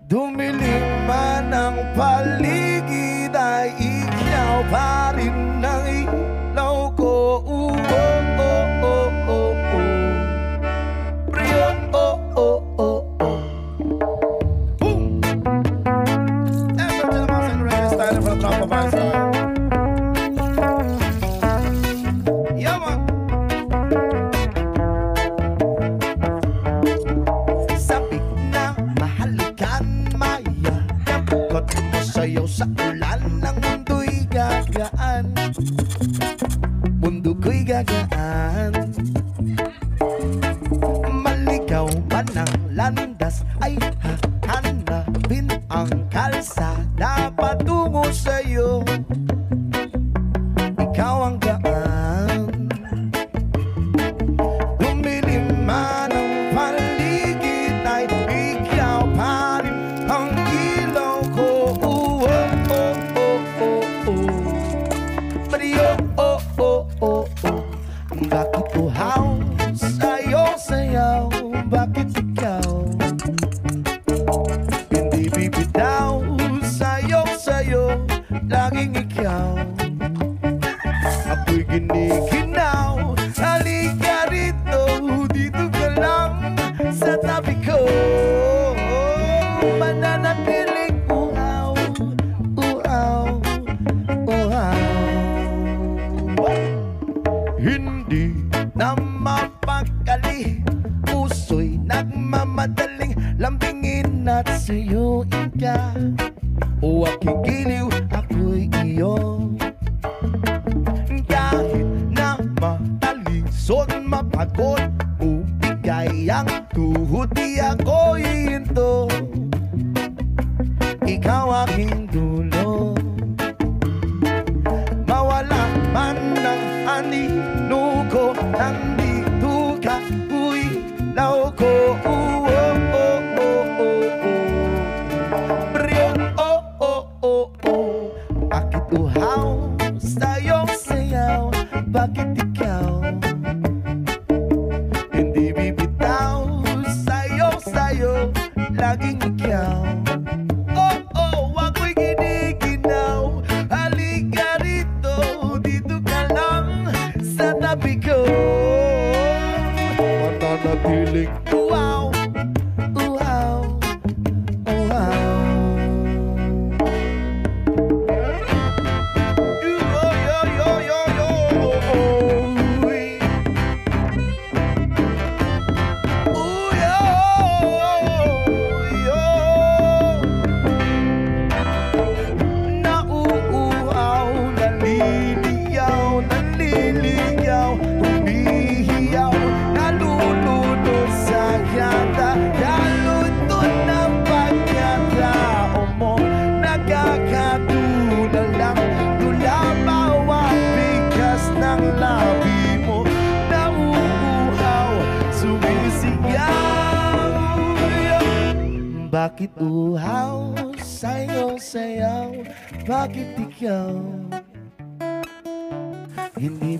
Dumilim man ang paligid ay ikaw pa rin ang ilaw ko. Oh, oh, oh, oh, oh. Brio, oh, oh, oh, oh. Boom! Ever to the mouse and reggae style from the top of my style. Yeah, man. Sabi na mahalikan maya, napukot mo sa'yo sa ulan ng mundo'y gagaan. Mundo ko'y gagaan. Maligaw man ang landas ay hahanapin ang kalsada patungo sa'yo. Ikaw ang gaan. Dumilim man ang paligid ay ikaw pa rin ang ilaw ko. Oh, oh, oh, oh, oh, oh. Mario, oh, oh, oh, oh. Bakit uhaw sa'yo sayaw? Bakit ikaw hindi bibitaw? Sa'yo laging ikaw. Ako'y ginikinaw. Halika rito, dito ka lang sa tabi ko. Mananatiling uhaw, uhaw, uhaw. Hindi na mapakali, puso'y nagmamadaling lambingin at suyuin ka. O aking giliw, ako'y iyo. Kahit na matalisod, mapagod, ubigay ang tuhod, di ako ihinto. Ikaw aking dulo. Mawala man ng anino ko, nandito ka, ilaw ko. Oh, oh, oh, oh, oh, oh. Brio, oh, oh, oh, oh. Bakit uhaw sa'yo sayaw? Bakit ikaw hindi bibitaw? Sa'yo laging ikaw. Oh, oh, ako'y ginikinaw. Halika rito, dito ka lang sa tabi ko. Mananatiling uhaw, uhaw, uhaw. Nauuhaw, naliligaw, humihiyaw, nalulunod sa yata, nalutod ng pagkatao mo, nagkakatulad lang, tula bawat bigas ng labi mo. Nauuhaw, sumisigaw. Bakit uhaw sa'yo sayaw? Bakit ikaw hindi